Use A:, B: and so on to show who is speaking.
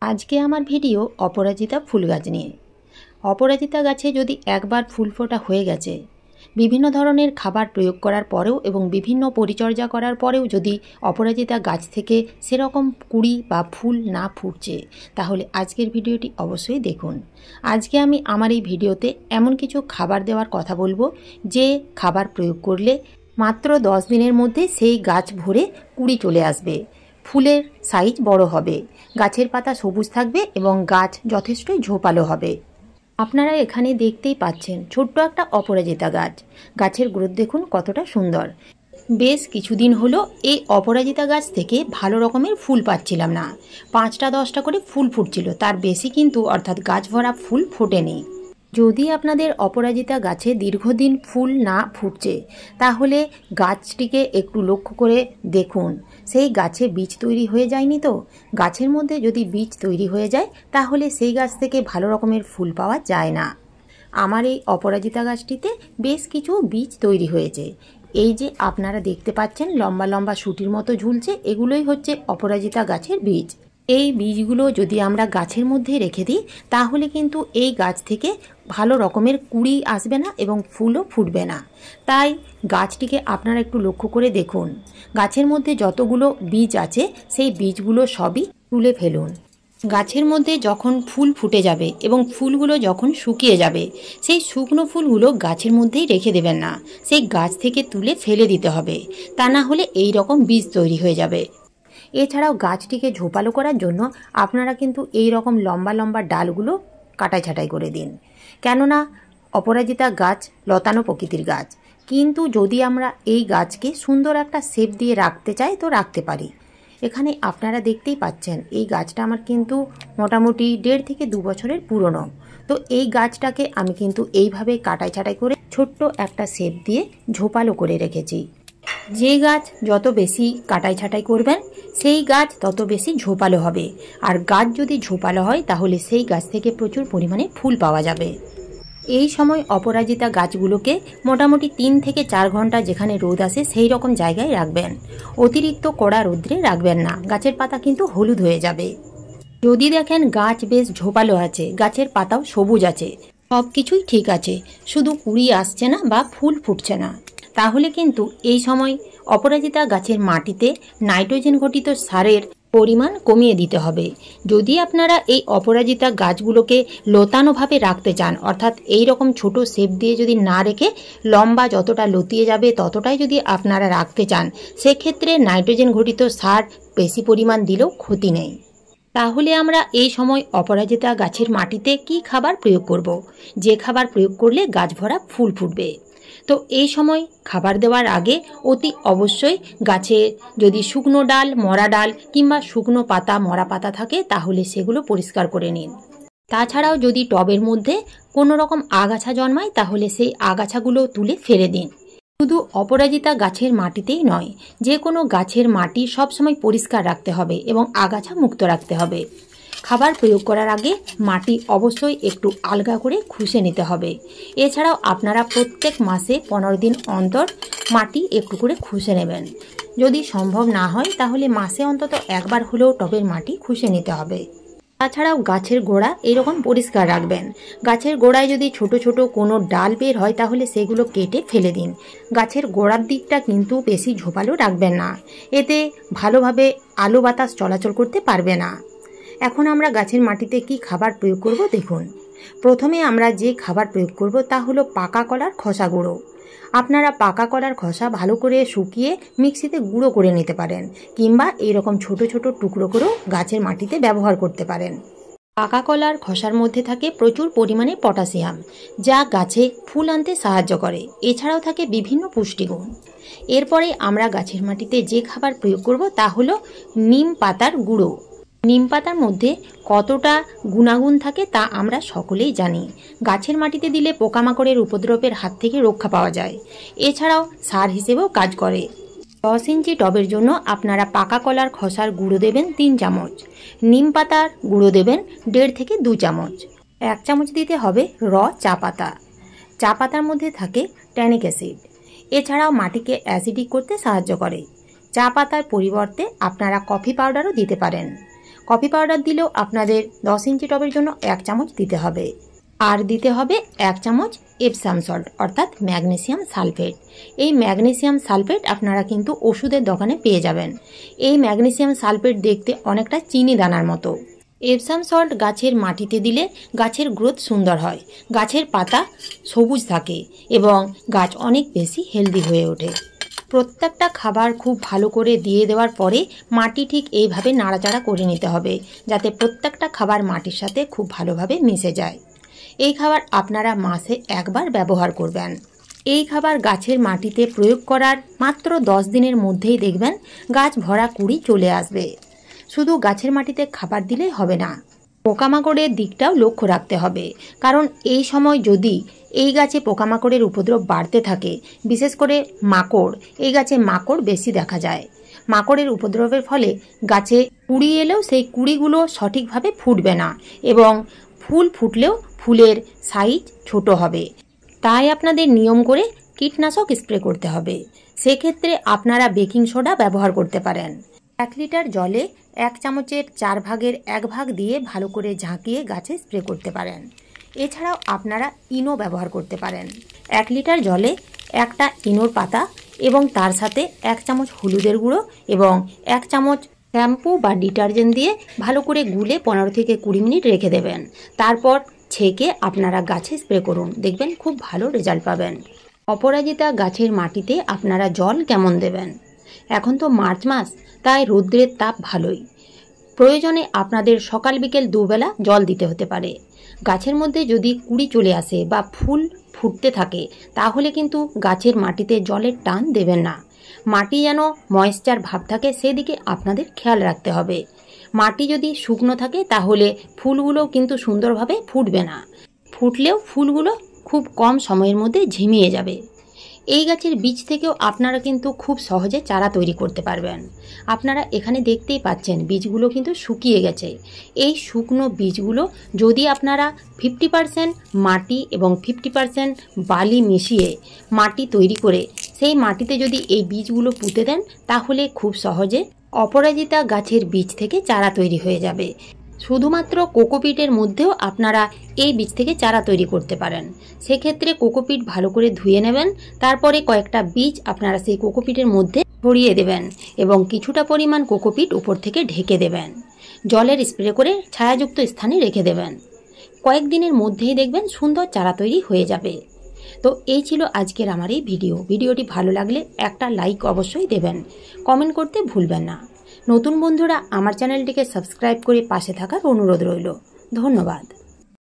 A: আজকে আমার ভিডিও অপরাজিতা ফুল গাছ নিয়ে। অপরাজিতা গাছে যদি একবার ফুল ফোটা হয়ে গেছে, বিভিন্ন ধরনের খাবার প্রয়োগ করার পরেও এবং বিভিন্ন পরিচর্যা করার পরেও যদি অপরাজিতা গাছ থেকে সেরকম কুড়ি বা ফুল না ফুটছে, তাহলে আজকের ভিডিওটি অবশ্যই দেখুন। আজকে আমি আমার এই ভিডিওতে এমন কিছু খাবার দেওয়ার কথা বলবো যে খাবার প্রয়োগ করলে মাত্র 10 দিনের মধ্যে সেই গাছ ভরে কুড়ি চলে আসবে, ফুলের সাইজ বড় হবে, গাছের পাতা সবুজ থাকবে এবং গাছ যথেষ্টই ঝোপালো হবে। আপনারা এখানে দেখতেই পাচ্ছেন ছোট্ট একটা অপরাজিতা গাছ। গাছের গ্রোথ দেখুন কতটা সুন্দর। বেশ কিছুদিন হলো এই অপরাজিতা গাছ থেকে ভালো রকমের ফুল পাচ্ছিলাম না। 5টা 10টা করে ফুল ফুটছিল, তার বেশি কিন্তু অর্থাৎ গাছ ভরা ফুল ফোটেনি। যদি আপনাদের অপরাজিতা গাছে দীর্ঘদিন ফুল না ফুটছে, তাহলে গাছটিকে একটু লক্ষ্য করে দেখুন সেই গাছে বীজ তৈরি হয়ে যায়নি তো। গাছের মধ্যে যদি বীজ তৈরি হয়ে যায় তাহলে সেই গাছ থেকে ভালো রকমের ফুল পাওয়া যায় না। আমার এই অপরাজিতা গাছটিতে বেশ কিছু বীজ তৈরি হয়েছে। এই যে আপনারা দেখতে পাচ্ছেন লম্বা লম্বা শুটির মতো ঝুলছে, এগুলোই হচ্ছে অপরাজিতা গাছের বীজ। এই বীজগুলো যদি আমরা গাছের মধ্যে রেখে দিই তাহলে কিন্তু এই গাছ থেকে ভালো রকমের কুড়ি আসবে না এবং ফুলও ফুটবে না। তাই গাছটিকে আপনারা একটু লক্ষ্য করে দেখুন, গাছের মধ্যে যতগুলো বীজ আছে সেই বীজগুলো সবই তুলে ফেলুন। গাছের মধ্যে যখন ফুল ফুটে যাবে এবং ফুলগুলো যখন শুকিয়ে যাবে, সেই শুকনো ফুলগুলো গাছের মধ্যেই রেখে দেবেন না, সেই গাছ থেকে তুলে ফেলে দিতে হবে। তা না হলে এই রকম বীজ তৈরি হয়ে যাবে। এছাড়াও গাছটিকে ঝোপালো করার জন্য আপনারা কিন্তু এই রকম লম্বা লম্বা ডালগুলো কাটাই ছাঁটাই করে দিন, কেননা অপরাজিতা গাছ লতানো প্রকৃতির গাছ। কিন্তু যদি আমরা এই গাছকে সুন্দর একটা শেপ দিয়ে রাখতে চাই তো রাখতে পারি। এখানে আপনারা দেখতেই পাচ্ছেন এই গাছটা আমার কিন্তু মোটামুটি 1.5 থেকে 2 বছরের পুরনো। তো এই গাছটাকে আমি কিন্তু এইভাবে কাটাই ছাঁটাই করে ছোট্ট একটা শেপ দিয়ে ঝোপালো করে রেখেছি। যে গাছ যত বেশি কাটাই ছাঁটাই করবেন সেই গাছ তত বেশি ঝোপালো হবে, আর গাছ যদি ঝোপালো হয় তাহলে সেই গাছ থেকে প্রচুর পরিমাণে ফুল পাওয়া যাবে। এই সময় অপরাজিতা গাছগুলোকে মোটামুটি 3 থেকে 4 ঘন্টা যেখানে রোদ আসে সেই রকম জায়গায় রাখবেন। অতিরিক্ত কড়া রোদ্রে রাখবেন না, গাছের পাতা কিন্তু হলুদ হয়ে যাবে। যদি দেখেন গাছ বেশ ঝোপালো আছে, গাছের পাতাও সবুজ আছে, সব কিছুই ঠিক আছে, শুধু কুড়ি আসছে না বা ফুল ফুটছে না, তাহলে কিন্তু এই সময় অপরাজিতা গাছের মাটিতে নাইট্রোজেন ঘটিত সারের পরিমাণ কমিয়ে দিতে হবে। যদি আপনারা এই অপরাজিতা গাছগুলোকে লতানোভাবে রাখতে চান, অর্থাৎ এই রকম ছোট শেপ দিয়ে যদি না রেখে লম্বা যতটা লতিয়ে যাবে ততটাই যদি আপনারা রাখতে চান, সেক্ষেত্রে নাইট্রোজেন ঘটিত সার বেশি পরিমাণ দিলেও ক্ষতি নেই। তাহলে আমরা এই সময় অপরাজিতা গাছের মাটিতে কি খাবার প্রয়োগ করব, যে খাবার প্রয়োগ করলে গাছ ভরা ফুল ফুটবে। তো এই সময় খাবার দেওয়ার আগে অতি অবশ্যই গাছে যদি শুকনো ডাল, মরা ডাল কিংবা শুকনো পাতা, মরা পাতা থাকে তাহলে সেগুলো পরিষ্কার করে নিন। তাছাড়াও যদি টবের মধ্যে কোনো রকম আগাছা জন্মায় তাহলে সেই আগাছাগুলো তুলে ফেলে দিন। শুধু অপরাজিতা গাছের মাটিতেই নয়, যে কোনো গাছের মাটি সবসময় পরিষ্কার রাখতে হবে এবং আগাছা মুক্ত রাখতে হবে। খাবার প্রয়োগ করার আগে মাটি অবশ্যই একটু আলগা করে খুঁজে নিতে হবে। এছাড়াও আপনারা প্রত্যেক মাসে 15 দিন অন্তর মাটি একটু করে খুঁজে নেবেন। যদি সম্ভব না হয় তাহলে মাসে অন্তত একবার হলেও টবের মাটি খুঁজে নিতে হবে। তাছাড়াও গাছের গোড়া এরকম পরিষ্কার রাখবেন। গাছের গোড়ায় যদি ছোট ছোট কোনো ডাল বের হয় তাহলে সেগুলো কেটে ফেলে দিন। গাছের গোড়ার দিকটা কিন্তু বেশি ঝোপালো রাখবেন না, এতে ভালোভাবে আলো বাতাস চলাচল করতে পারবে না। এখন আমরা গাছের মাটিতে কি খাবার প্রয়োগ করব দেখুন। প্রথমে আমরা যে খাবার প্রয়োগ করব তা হলো পাকা কলার খোসা গুঁড়ো। আপনারা পাকা কলার খোসা ভালো করে শুকিয়ে মিক্সিতে গুঁড়ো করে নিতে পারেন, কিংবা এইরকম ছোট ছোট টুকরো করেও গাছের মাটিতে ব্যবহার করতে পারেন। পাকা কলার খোসার মধ্যে থাকে প্রচুর পরিমাণে পটাশিয়াম, যা গাছে ফুল আনতে সাহায্য করে। এছাড়াও থাকে বিভিন্ন পুষ্টিগুণ। এরপরে আমরা গাছের মাটিতে যে খাবার প্রয়োগ করব তা হলো নিম পাতার গুঁড়ো। নিম পাতার মধ্যে কতটা গুণাগুণ থাকে তা আমরা সকলেই জানি। গাছের মাটিতে দিলে পোকামাকড়ের উপদ্রবের হাত থেকে রক্ষা পাওয়া যায়। এছাড়াও সার হিসেবেও কাজ করে। 10 ইঞ্চি টবের জন্য আপনারা পাকা কলার খোসার গুঁড়ো দেবেন 3 চামচ, নিম পাতার গুঁড়ো দেবেন 1.5 থেকে 2 চামচ। 1 চামচ দিতে হবে র চা পাতা। চা পাতার মধ্যে থাকে ট্যানিক অ্যাসিড। এছাড়াও মাটিকে অ্যাসিডিক করতে সাহায্য করে। চা পাতার পরিবর্তে আপনারা কফি পাউডারও দিতে পারেন। কফি পাউডার দিলেও আপনাদের 10 ইঞ্চি টবের জন্য 1 চামচ দিতে হবে। আর দিতে হবে 1 চামচ এপসাম সল্ট অর্থাৎ ম্যাগনেসিয়াম সালফেট। এই ম্যাগনেসিয়াম সালফেট আপনারা কিন্তু ওষুধের দোকানে পেয়ে যাবেন। এই ম্যাগনেসিয়াম সালফেট দেখতে অনেকটা চিনি দানার মতো। এপসাম সল্ট গাছের মাটিতে দিলে গাছের গ্রোথ সুন্দর হয়, গাছের পাতা সবুজ থাকে এবং গাছ অনেক বেশি হেলদি হয়ে ওঠে। প্রত্যেকটা খাবার খুব ভালো করে দিয়ে দেওয়ার পরে মাটি ঠিক এইভাবে নাড়াচাড়া করে নিতে হবে, যাতে প্রত্যেকটা খাবার মাটির সাথে খুব ভালোভাবে মিশে যায়। এই খাবার আপনারা মাসে একবার ব্যবহার করবেন। এই খাবার গাছের মাটিতে প্রয়োগ করার মাত্র 10 দিনের মধ্যেই দেখবেন গাছ ভরা কুঁড়ি চলে আসবে। শুধু গাছের মাটিতে খাবার দিলেই হবে না, পোকামাকড়ের দিকটাও লক্ষ্য রাখতে হবে, কারণ এই সময় যদি এই গাছে পোকামাকড়ের উপদ্রব বাড়তে থাকে, বিশেষ করে মাকড়, এই গাছে মাকড় বেশি দেখা যায়। মাকড়ের উপদ্রবের ফলে গাছে কুঁড়ি এলেও সেই কুঁড়িগুলো সঠিকভাবে ফুটবে না এবং ফুল ফুটলেও ফুলের সাইজ ছোট হবে। তাই আপনাদের নিয়ম করে কীটনাশক স্প্রে করতে হবে। সেক্ষেত্রে আপনারা বেকিং সোডা ব্যবহার করতে পারেন। 1 লিটার জলে 1 চামচের 4 ভাগের 1 ভাগ দিয়ে ভালো করে ঝাঁকিয়ে গাছে স্প্রে করতে পারেন। এছাড়াও আপনারা ইনো ব্যবহার করতে পারেন। 1 লিটার জলে 1টা ইনোর পাতা এবং তার সাথে 1 চামচ হলুদের গুঁড়ো এবং 1 চামচ শ্যাম্পু বা ডিটারজেন্ট দিয়ে ভালো করে গুলে 15 থেকে 20 মিনিট রেখে দেবেন। তারপর ছেঁকে আপনারা গাছে স্প্রে করুন, দেখবেন খুব ভালো রেজাল্ট পাবেন। অপরাজিতা গাছের মাটিতে আপনারা জল কেমন দেবেন? এখন তো মার্চ মাস, তাই রৌদ্রের তাপ ভালোই। প্রয়োজনে আপনাদের সকাল বিকেল দুবেলা জল দিতে হতে পারে। গাছের মধ্যে যদি কুঁড়ি চলে আসে বা ফুল ফুটতে থাকে, তাহলে কিন্তু গাছের মাটিতে জলের টান দেবেন না। মাটি যেন ময়েশ্চার ভাব থাকে সেদিকে আপনাদের খেয়াল রাখতে হবে। মাটি যদি শুকনো থাকে তাহলে ফুলগুলো কিন্তু সুন্দরভাবে ফুটবে না, ফুটলেও ফুলগুলো খুব কম সময়ের মধ্যে ঝিমিয়ে যাবে। এই গাছের বীজ থেকেও আপনারা কিন্তু খুব সহজে চারা তৈরি করতে পারবেন। আপনারা এখানে দেখতেই পাচ্ছেন বীজগুলো কিন্তু শুকিয়ে গেছে। এই শুকনো বীজগুলো যদি আপনারা 50% মাটি এবং 50% বালি মিশিয়ে মাটি তৈরি করে সেই মাটিতে যদি এই বীজগুলো পুঁতে দেন, তাহলে খুব সহজে অপরাজিতা গাছের বীজ থেকে চারা তৈরি হয়ে যাবে। শুধুমাত্র কোকোপিটের মধ্যেও আপনারা এই বীজ থেকে চারা তৈরি করতে পারেন। সেক্ষেত্রে কোকোপিট ভালো করে ধুয়ে নেবেন, তারপরে কয়েকটা বীজ আপনারা সেই কোকোপিটের মধ্যে ছড়িয়ে দেবেন এবং কিছুটা পরিমাণ কোকোপিট উপর থেকে ঢেকে দেবেন। জলের স্প্রে করে ছায়াযুক্ত স্থানে রেখে দেবেন। কয়েকদিনের মধ্যেই দেখবেন সুন্দর চারা তৈরি হয়ে যাবে। তো এই ছিল আজকের আমার এই ভিডিওটি ভালো লাগলে একটা লাইক অবশ্যই দেবেন, কমেন্ট করতে ভুলবেন না। নতুন বন্ধুরা আমার চ্যানেলটিকে সাবস্ক্রাইব করে পাশে থাকার অনুরোধ রইল। ধন্যবাদ।